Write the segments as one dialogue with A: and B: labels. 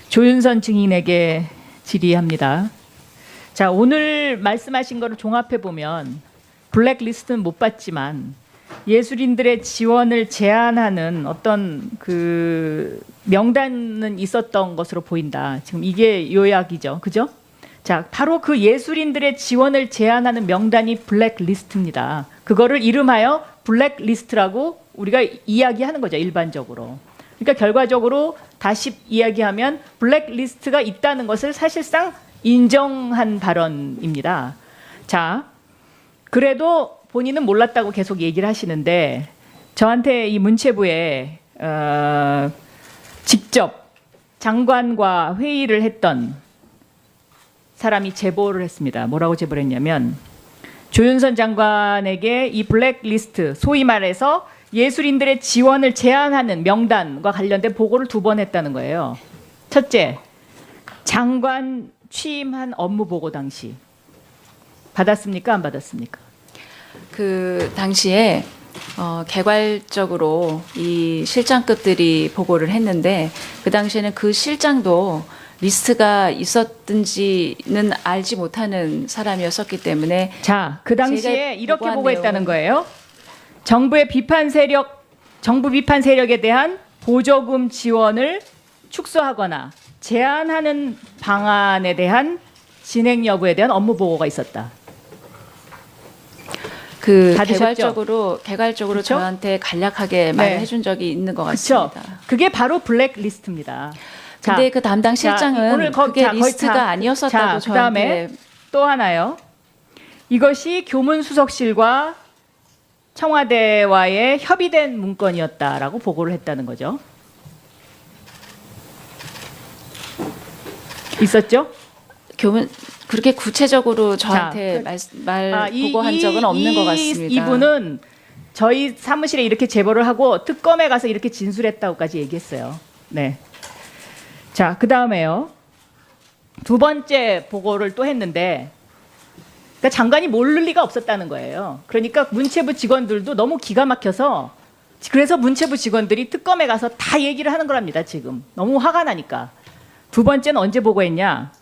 A: 조윤선 증인에게 질의합니다. 자, 오늘 말씀하신 거를 종합해 보면 블랙리스트는 못 받지만 예술인들의 지원을 제한하는 어떤 그 명단은 있었던 것으로 보인다. 지금 이게 요약이죠. 그죠? 자, 바로 그 예술인들의 지원을 제한하는 명단이 블랙리스트입니다. 그거를 이름하여 블랙리스트라고 우리가 이야기하는 거죠, 일반적으로. 그러니까 결과적으로 다시 이야기하면 블랙리스트가 있다는 것을 사실상 인정한 발언입니다. 자, 그래도 본인은 몰랐다고 계속 얘기를 하시는데 저한테 이 문체부에 직접 장관과 회의를 했던 사람이 제보를 했습니다. 뭐라고 제보를 했냐면 조윤선 장관에게 이 블랙리스트, 소위 말해서 예술인들의 지원을 제한하는 명단과 관련된 보고를 2번 했다는 거예요. 첫째, 장관 취임한 업무 보고 당시 받았습니까? 안 받았습니까?
B: 그 당시에 개괄적으로 이 실장급들이 보고를 했는데 그 당시에는 그 실장도 리스트가 있었든지는 알지 못하는 사람이었었기 때문에
A: 자, 그 당시에 이렇게
B: 보고한
A: 보고했다는 거예요. 정부 비판 세력에 대한 보조금 지원을 축소하거나 제한하는 방안에 대한 진행 여부에 대한 업무 보고가 있었다.
B: 그
A: 받으셨죠?
B: 개괄적으로
A: 그쵸?
B: 저한테 간략하게 말을 해준 적이 있는 것
A: 그렇죠.
B: 같습니다.
A: 그게 바로 블랙리스트입니다.
B: 근데 그 담당 실장은 그게 리스트가 아니었었다고
A: 그다음에
B: 저한테.
A: 또 하나요. 이것이 교문수석실과 청와대와의 협의된 문건이었다라고 보고를 했다는 거죠. 있었죠?
B: 그렇게 구체적으로 저한테 보고한 적은 없는 것 같습니다.
A: 이분은 저희 사무실에 이렇게 제보를 하고 특검에 가서 이렇게 진술했다고까지 얘기했어요. 네. 자, 그 다음에요. 2번째 보고를 또 했는데, 그러니까 장관이 모를 리가 없었다는 거예요. 그러니까 문체부 직원들도 너무 기가 막혀서, 그래서 문체부 직원들이 특검에 가서 다 얘기를 하는 거랍니다, 지금. 너무 화가 나니까. 2번째는 언제 보고했냐?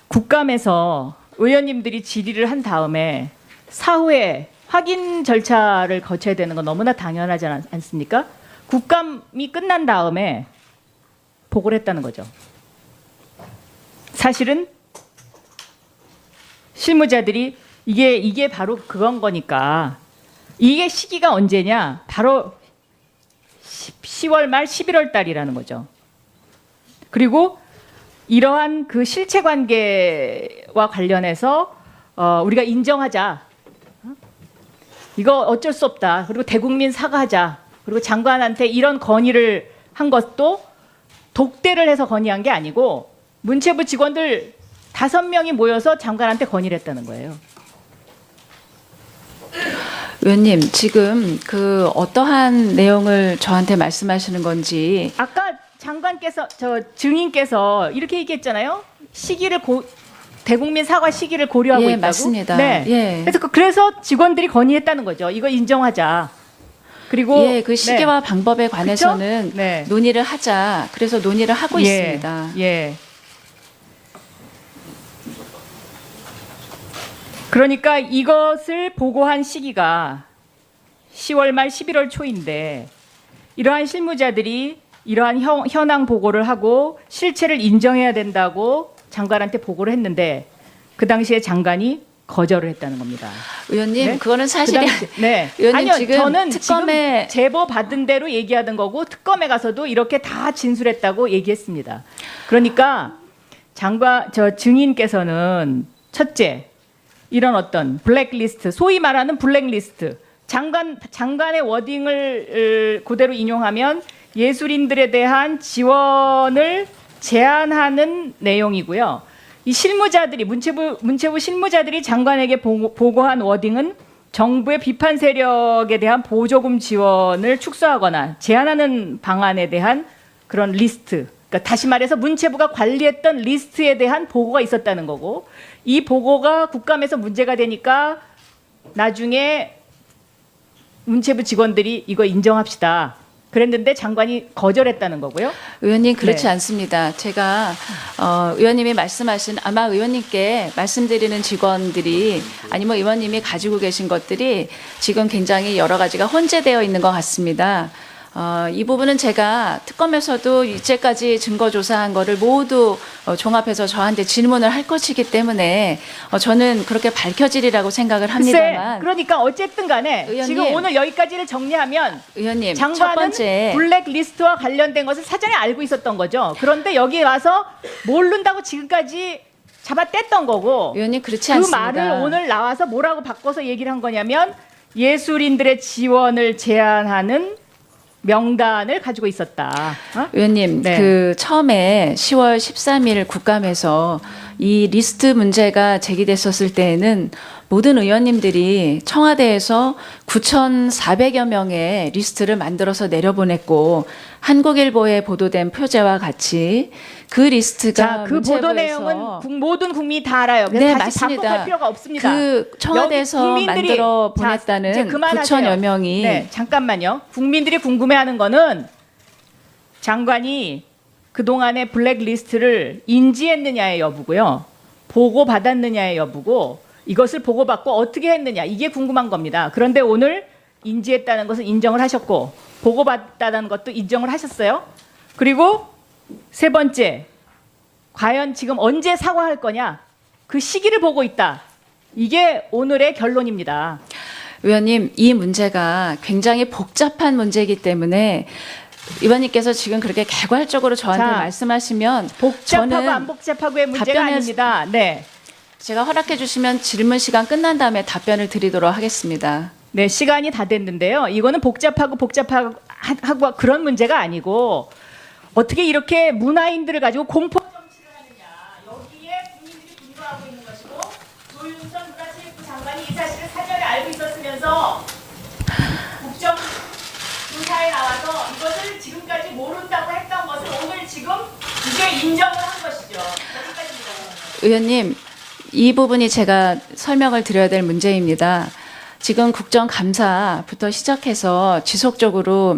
A: 국감에서 의원님들이 질의를 한 다음에 사후에 확인 절차를 거쳐야 되는 건 너무나 당연하지 않습니까? 국감이 끝난 다음에 보고를 했다는 거죠. 사실은 실무자들이 이게 바로 그건 거니까 이게 시기가 언제냐? 바로 10월 말 11월 달이라는 거죠. 그리고 이러한 그 실체 관계와 관련해서 우리가 인정하자. 이거 어쩔 수 없다. 그리고 대국민 사과하자. 그리고 장관한테 이런 건의를 한 것도 독대를 해서 건의한 게 아니고 문체부 직원들 5명이 모여서 장관한테 건의를 했다는 거예요.
B: 의원님, 지금 그 어떠한 내용을 저한테 말씀하시는 건지.
A: 아까 장관께서 증인께서 이렇게 얘기했잖아요. 대국민 사과 시기를 고려하고
B: 예,
A: 있다고.
B: 맞습니다.
A: 네.
B: 예.
A: 그래서 직원들이 건의했다는 거죠. 이거 인정하자. 그리고
B: 예, 그 시기와 방법에 관해서는
A: 그쵸? 네.
B: 논의를 하자. 그래서 논의를 하고 있습니다.
A: 예. 그러니까 이것을 보고한 시기가 10월 말 11월 초인데 이러한 실무자들이 이러한 현황 보고를 하고 실체를 인정해야 된다고 장관한테 보고를 했는데 그 당시에 장관이 거절을 했다는 겁니다.
B: 의원님,
A: 네?
B: 그거는 사실이.
A: 네.
B: 의원님,
A: 아니요,
B: 지금
A: 저는
B: 특검에
A: 지금 제보 받은 대로 얘기하던 거고 특검에 가서도 이렇게 다 진술했다고 얘기했습니다. 그러니까 증인께서는 첫째, 이런 어떤 블랙리스트, 소위 말하는 블랙리스트, 장관의 워딩을 그대로 인용하면 예술인들에 대한 지원을 제한하는 내용이고요. 이 실무자들이 문체부 실무자들이 장관에게 보고한 워딩은 정부의 비판 세력에 대한 보조금 지원을 축소하거나 제한하는 방안에 대한 그런 리스트. 그러니까 다시 말해서 문체부가 관리했던 리스트에 대한 보고가 있었다는 거고 이 보고가 국감에서 문제가 되니까 나중에 문체부 직원들이 이거 인정합시다. 그랬는데 장관이 거절했다는 거고요.
B: 의원님 그렇지
A: 네.
B: 않습니다. 제가 의원님이 말씀하신 아마 의원님께 말씀드리는 직원들이 아니면 의원님이 가지고 계신 것들이 지금 굉장히 여러 가지가 혼재되어 있는 것 같습니다. 이 부분은 제가 특검에서도 이제까지 증거 조사한 거를 모두 종합해서 저한테 질문을 할 것이기 때문에 저는 그렇게 밝혀지리라고 생각을
A: 글쎄,
B: 합니다만
A: 그러니까 어쨌든 간에
B: 의원님.
A: 지금 오늘 여기까지를 정리하면
B: 의원님 첫
A: 장관은
B: 번째
A: 블랙리스트와 관련된 것을 사전에 알고 있었던 거죠. 그런데 여기 와서 모른다고 지금까지 잡아뗐던 거고
B: 의원님 그렇지
A: 그
B: 않습니다.
A: 말을 오늘 나와서 뭐라고 바꿔서 얘기를 한 거냐면 예술인들의 지원을 제한하는 명단을 가지고 있었다. 어?
B: 의원님,
A: 네.
B: 그 처음에 10월 13일 국감에서 이 리스트 문제가 제기됐었을 때에는 모든 의원님들이 청와대에서 9,400여 명의 리스트를 만들어서 내려보냈고 한국일보에 보도된 표제와 같이 그 리스트가
A: 자, 그 보도
B: 문체부에서
A: 내용은 모든 국민이 다 알아요. 그래서
B: 네,
A: 다시
B: 맞습니다.
A: 반복할 필요가 없습니다.
B: 그 청와대에서
A: 여기 국민들이-
B: 만들어
A: 자, 이제
B: 보냈다는
A: 그만하세요.
B: 9천여 명이
A: 네, 잠깐만요. 국민들이 궁금해하는 거는 장관이 그동안의 블랙리스트를 인지했느냐의 여부고요. 보고받았느냐의 여부고 이것을 보고받고 어떻게 했느냐 이게 궁금한 겁니다. 그런데 오늘 인지했다는 것은 인정을 하셨고 보고받았다는 것도 인정을 하셨어요. 그리고 세 번째, 과연 지금 언제 사과할 거냐 그 시기를 보고 있다. 이게 오늘의 결론입니다.
B: 의원님, 이 문제가 굉장히 복잡한 문제이기 때문에 의원님께서 지금 그렇게 개괄적으로 저한테
A: 자,
B: 말씀하시면
A: 복잡하고
B: 저는
A: 안 복잡하고의 문제가
B: 답변을-
A: 아닙니다. 네.
B: 제가 허락해 주시면 질문 시간 끝난 다음에 답변을 드리도록 하겠습니다.
A: 네, 시간이 다 됐는데요. 이거는 복잡하고 그런 문제가 아니고 어떻게 이렇게 문화인들을 가지고 공포 정치를 하느냐. 여기에 국민들이 분노하고 있는 것이고 조윤선 문화체육부 장관이 이 사실을 사전에 알고 있었으면서 국정 조사에 나와서 이것을 지금까지 모른다고 했던 것을 오늘 지금 이게 인정을 한 것이죠. 여기까지입니다.
B: 의원님, 이 부분이 제가 설명을 드려야 될 문제입니다. 지금 국정감사부터 시작해서 지속적으로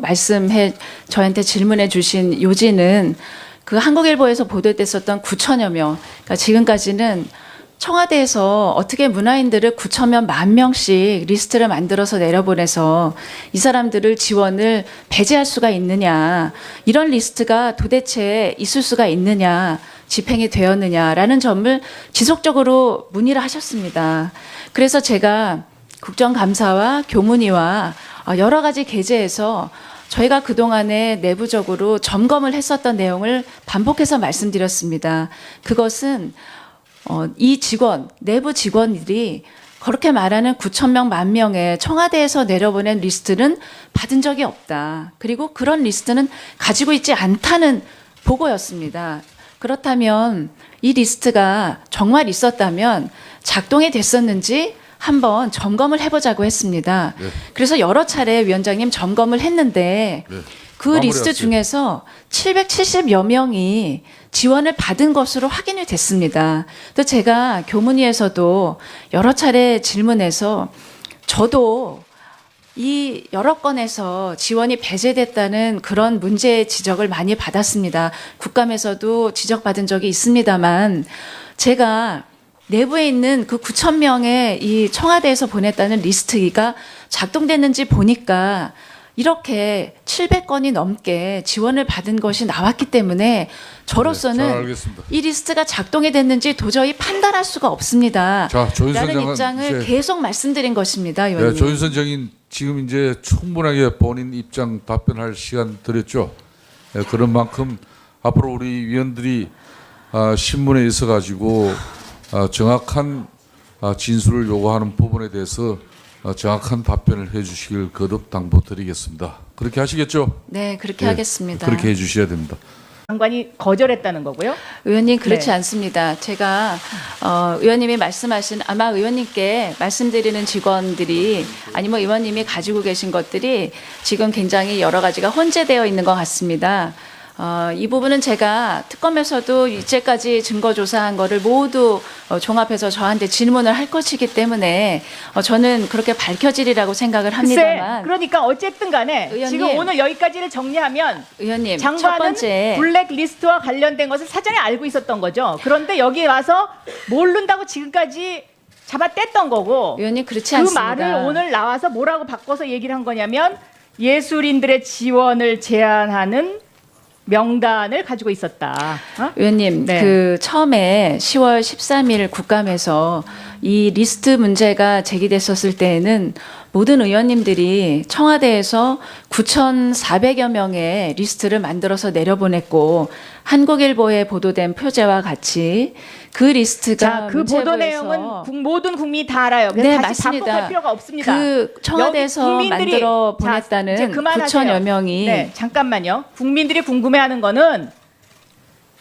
B: 저한테 질문해 주신 요지는 그 한국일보에서 보도됐었던 9천여 명, 그러니까 지금까지는 청와대에서 어떻게 문화인들을 9천여 만 명씩 리스트를 만들어서 내려보내서 이 사람들을 지원을 배제할 수가 있느냐, 이런 리스트가 도대체 있을 수가 있느냐, 집행이 되었느냐라는 점을 지속적으로 문의를 하셨습니다. 그래서 제가 국정감사와 교문위와 여러 가지 계제에서 저희가 그동안에 내부적으로 점검을 했었던 내용을 반복해서 말씀드렸습니다. 그것은 이 내부 직원들이 그렇게 말하는 9천 명, 만 명의 청와대에서 내려보낸 리스트는 받은 적이 없다. 그리고 그런 리스트는 가지고 있지 않다는 보고였습니다. 그렇다면 이 리스트가 정말 있었다면 작동이 됐었는지 한번 점검을 해보자고 했습니다.
C: 네.
B: 그래서 여러 차례 위원장님 점검을 했는데
C: 네.
B: 그
C: 마무리하세요.
B: 리스트 중에서 770여 명이 지원을 받은 것으로 확인이 됐습니다. 또 제가 교문위에서도 여러 차례 질문해서 저도 이 여러 건에서 지원이 배제됐다는 그런 문제 지적을 많이 받았습니다. 국감에서도 지적받은 적이 있습니다만 제가 내부에 있는 그 9천 명의 이 청와대에서 보냈다는 리스트가 작동됐는지 보니까 이렇게 700건이 넘게 지원을 받은 것이 나왔기 때문에 저로서는
C: 네, 잘 알겠습니다.
B: 이 리스트가 작동이 됐는지 도저히 판단할 수가 없습니다.
C: 자, 조윤선
B: 라는
C: 장관
B: 입장을
C: 이제-
B: 계속 말씀드린 것입니다.
C: 네,
B: 의원님.
C: 조윤선 장인 지금 이제 충분하게 본인 입장 답변할 시간 드렸죠. 네, 그런 만큼 앞으로 우리 위원들이 신문에 있어 가지고 정확한 진술을 요구하는 부분에 대해서 정확한 답변을 해주시길 거듭 당부드리겠습니다. 그렇게 하시겠죠?
B: 네, 그렇게
C: 네,
B: 하겠습니다.
C: 그렇게 해주셔야 됩니다.
A: 장관이 거절했다는 거고요.
B: 의원님 그렇지
A: 네.
B: 않습니다. 제가 의원님이 말씀하신 아마 의원님께 말씀드리는 직원들이 아니면 의원님이 가지고 계신 것들이 지금 굉장히 여러 가지가 혼재되어 있는 것 같습니다. 이 부분은 제가 특검에서도 이제까지 증거 조사한 거를 모두 종합해서 저한테 질문을 할 것이기 때문에 저는 그렇게 밝혀지리라고 생각을
A: 글쎄,
B: 합니다만
A: 그러니까 어쨌든 간에
B: 의원님.
A: 지금 오늘 여기까지를 정리하면
B: 의원님 첫
A: 장관은
B: 번째
A: 블랙리스트와 관련된 것을 사전에 알고 있었던 거죠. 그런데 여기 와서 모른다고 지금까지 잡아뗐던 거고
B: 의원님 그렇지
A: 그
B: 않습니다.
A: 말을 오늘 나와서 뭐라고 바꿔서 얘기를 한 거냐면 예술인들의 지원을 제한하는 명단을 가지고 있었다. 어?
B: 의원님,
A: 네.
B: 그 처음에 10월 13일 국감에서 이 리스트 문제가 제기됐었을 때에는 모든 의원님들이 청와대에서 9,400여 명의 리스트를 만들어서 내려보냈고 한국일보에 보도된 표제와 같이 그 리스트가
A: 자, 그 보도
B: 문체부에서
A: 내용은 모든 국민이 다 알아요. 그래서
B: 네,
A: 다시
B: 맞습니다.
A: 반복할 필요가 없습니다.
B: 그 청와대에서
A: 여기 국민들이-
B: 만들어
A: 자,
B: 보냈다는
A: 이제 그만하세요.
B: 9천여 명이
A: 네, 잠깐만요. 국민들이 궁금해하는 거는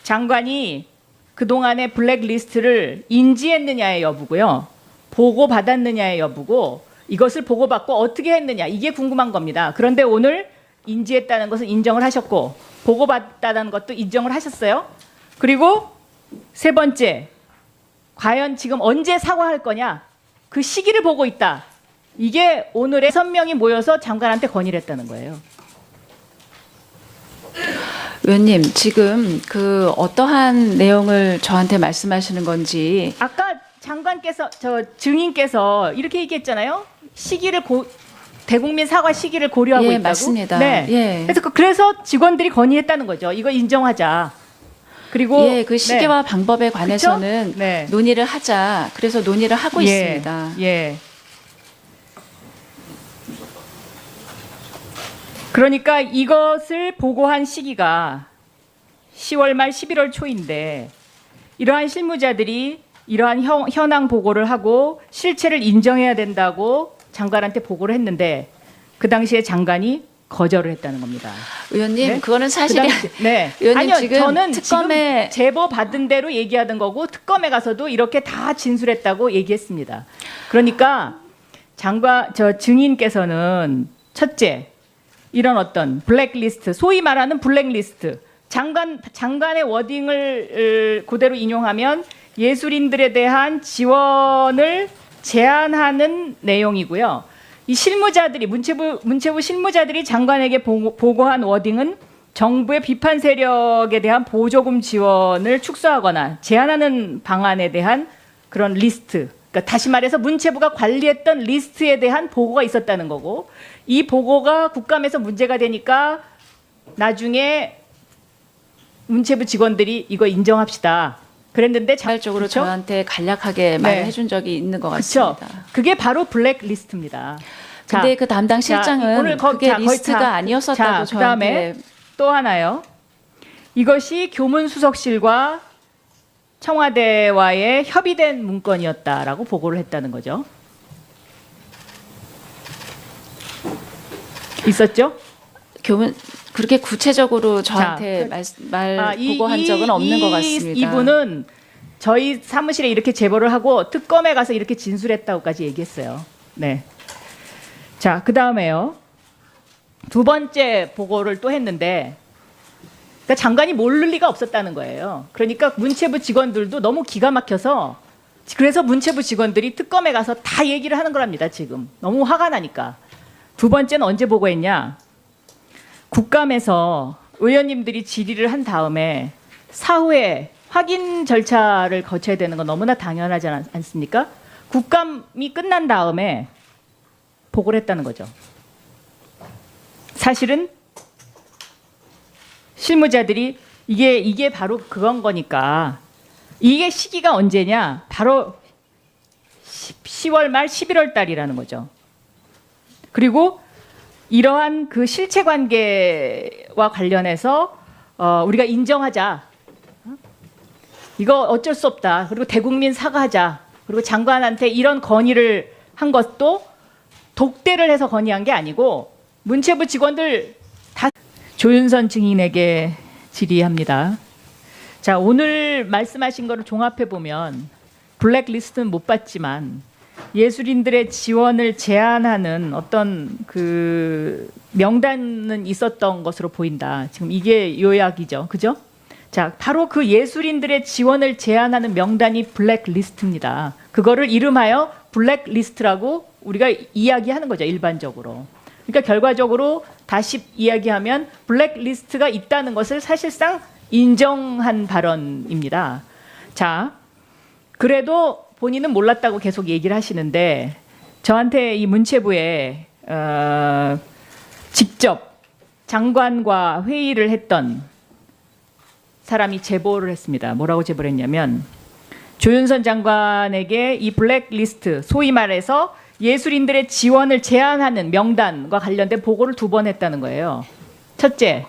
A: 장관이 그동안의 블랙리스트를 인지했느냐의 여부고요. 보고받았느냐의 여부고 이것을 보고받고 어떻게 했느냐 이게 궁금한 겁니다. 그런데 오늘 인지했다는 것은 인정을 하셨고 보고받았다는 것도 인정을 하셨어요. 그리고 세 번째, 과연 지금 언제 사과할 거냐 그 시기를 보고 있다. 이게 오늘의 6명이 모여서 장관한테 건의를 했다는 거예요.
B: 의원님 지금 그 어떠한 내용을 저한테 말씀하시는 건지
A: 아까 장관께서 증인께서 이렇게 얘기했잖아요. 대국민 사과 시기를 고려하고
B: 예,
A: 있다고.
B: 맞습니다.
A: 네.
B: 예.
A: 그래서 직원들이 건의했다는 거죠. 이거 인정하자. 그리고
B: 예, 그 시기와 방법에 관해서는
A: 그쵸? 네.
B: 논의를 하자. 그래서 논의를 하고
A: 예,
B: 있습니다.
A: 예. 그러니까 이것을 보고한 시기가 10월 말 11월 초인데 이러한 실무자들이 이러한 현황 보고를 하고 실체를 인정해야 된다고 장관한테 보고를 했는데 그 당시에 장관이 거절을 했다는 겁니다.
B: 의원님,
A: 네?
B: 그거는 사실이
A: 네.
B: 의원님
A: 아니요,
B: 지금
A: 저는
B: 특검에
A: 지금 제보 받은 대로 얘기하던 거고 특검에 가서도 이렇게 다 진술했다고 얘기했습니다. 그러니까 증인께서는 첫째, 이런 어떤 블랙리스트, 소위 말하는 블랙리스트, 장관의 워딩을 그대로 인용하면 예술인들에 대한 지원을 제한하는 내용이고요. 이 실무자들이 문체부 실무자들이 장관에게 보고한 워딩은 정부의 비판 세력에 대한 보조금 지원을 축소하거나 제한하는 방안에 대한 그런 리스트. 그러니까 다시 말해서 문체부가 관리했던 리스트에 대한 보고가 있었다는 거고 이 보고가 국감에서 문제가 되니까 나중에 문체부 직원들이 이거 인정합시다. 그랬는데
B: 자발적으로
A: 그쵸?
B: 저한테 간략하게 말을 해준 적이 있는 것
A: 그렇죠.
B: 같습니다.
A: 그게 바로 블랙리스트입니다.
B: 근데 그 담당 실장은
A: 오늘
B: 그게
A: 거의
B: 리스트가 아니었었다고
A: 자, 그다음에
B: 저한테
A: 또 하나요. 이것이 교문수석실과 청와대와의 협의된 문건이었다라고 보고를 했다는 거죠. 있었죠?
B: 교문 그렇게 구체적으로 저한테 보고한 적은 없는 것 같습니다.
A: 이분은 저희 사무실에 이렇게 제보를 하고 특검에 가서 이렇게 진술했다고까지 얘기했어요. 네. 자, 그 다음에요. 두 번째 보고를 또 했는데, 그러니까 장관이 모를 리가 없었다는 거예요. 그러니까 문체부 직원들도 너무 기가 막혀서, 그래서 문체부 직원들이 특검에 가서 다 얘기를 하는 거랍니다, 지금. 너무 화가 나니까. 두 번째는 언제 보고했냐? 국감에서 의원님들이 질의를 한 다음에 사후에 확인 절차를 거쳐야 되는 건 너무나 당연하지 않습니까? 국감이 끝난 다음에 보고를 했다는 거죠. 사실은 실무자들이 이게 바로 그건 거니까 이게 시기가 언제냐? 바로 10월 말 11월 달이라는 거죠. 그리고 이러한 그 실체 관계와 관련해서 우리가 인정하자. 이거 어쩔 수 없다. 그리고 대국민 사과하자. 그리고 장관한테 이런 건의를 한 것도 독대를 해서 건의한 게 아니고 문체부 직원들 다 조윤선 증인에게 질의합니다. 자, 오늘 말씀하신 거를 종합해 보면 블랙리스트는 못 봤지만 예술인들의 지원을 제한하는 어떤 그 명단은 있었던 것으로 보인다. 지금 이게 요약이죠. 그죠? 자, 바로 그 예술인들의 지원을 제한하는 명단이 블랙리스트입니다. 그거를 이름하여 블랙리스트라고 우리가 이야기하는 거죠. 일반적으로. 그러니까 결과적으로 다시 이야기하면 블랙리스트가 있다는 것을 사실상 인정한 발언입니다. 자, 그래도 본인은 몰랐다고 계속 얘기를 하시는데 저한테 이 문체부에 직접 장관과 회의를 했던 사람이 제보를 했습니다. 뭐라고 제보를 했냐면 조윤선 장관에게 이 블랙리스트, 소위 말해서 예술인들의 지원을 제한하는 명단과 관련된 보고를 2번 했다는 거예요. 첫째,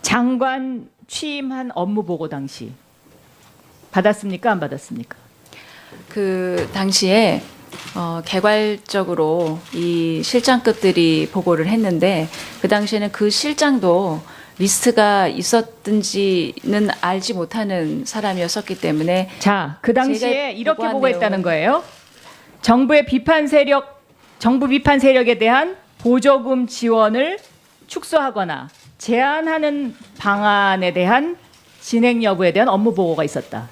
A: 장관 취임한 업무 보고 당시 받았습니까? 안 받았습니까?
B: 그 당시에 개괄적으로 이 실장급들이 보고를 했는데 그 당시에는 그 실장도 리스트가 있었든지는 알지 못하는 사람이었었기 때문에
A: 자, 그 당시에
B: 제가
A: 이렇게
B: 보고한
A: 보고했다는
B: 내용은-
A: 거예요. 정부 비판 세력에 대한 보조금 지원을 축소하거나 제한하는 방안에 대한 진행 여부에 대한 업무 보고가 있었다.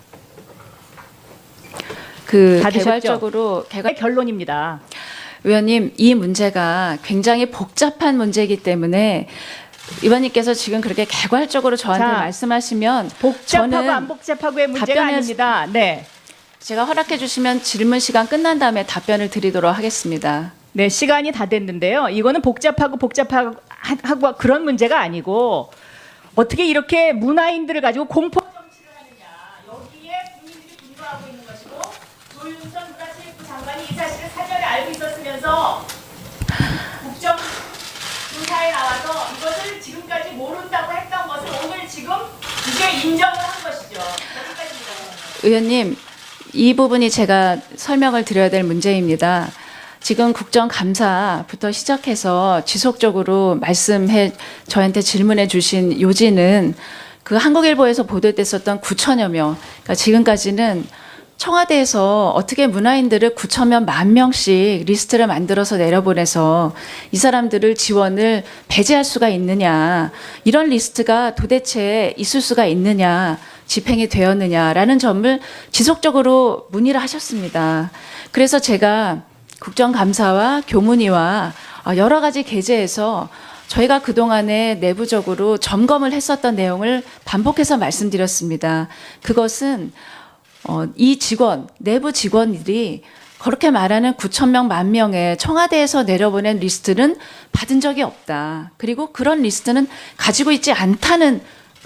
B: 그
A: 받으셨죠?
B: 개괄
A: 결론입니다.
B: 의원님, 이 문제가 굉장히 복잡한 문제이기 때문에 의원님께서 지금 그렇게 개괄적으로 저한테
A: 자,
B: 말씀하시면
A: 복잡하고
B: 저는
A: 안 복잡하고의 문제가
B: 답변을-
A: 아닙니다. 네.
B: 제가 허락해 주시면 질문 시간 끝난 다음에 답변을 드리도록 하겠습니다.
A: 네, 시간이 다 됐는데요. 이거는 복잡하고 그런 문제가 아니고 어떻게 이렇게 문화인들을 가지고 공포 정치를 하느냐. 여기에 국민들이 분노하고 있는 것이고 조윤선 문화체육부 장관이 이 사실을 사전에 알고 있었으면서 국정조사에 나와서 이것을 지금까지 모른다고 했던 것을 오늘 지금 이제 인정을 한 것이죠. 여기까지입니다.
B: 의원님, 이 부분이 제가 설명을 드려야 될 문제입니다. 지금 국정감사부터 시작해서 지속적으로 저한테 질문해 주신 요지는 그 한국일보에서 보도됐었던 9천여 명, 그러니까 지금까지는 청와대에서 어떻게 문화인들을 9천명, 10,000명씩 리스트를 만들어서 내려보내서 이 사람들을 지원을 배제할 수가 있느냐, 이런 리스트가 도대체 있을 수가 있느냐, 집행이 되었느냐라는 점을 지속적으로 문의를 하셨습니다. 그래서 제가 국정감사와 교문위와 여러 가지 계제에서 저희가 그동안에 내부적으로 점검을 했었던 내용을 반복해서 말씀드렸습니다. 그것은 이 내부 직원들이 그렇게 말하는 9천명, 10,000명의 청와대에서 내려보낸 리스트는 받은 적이 없다. 그리고 그런 리스트는 가지고 있지 않다는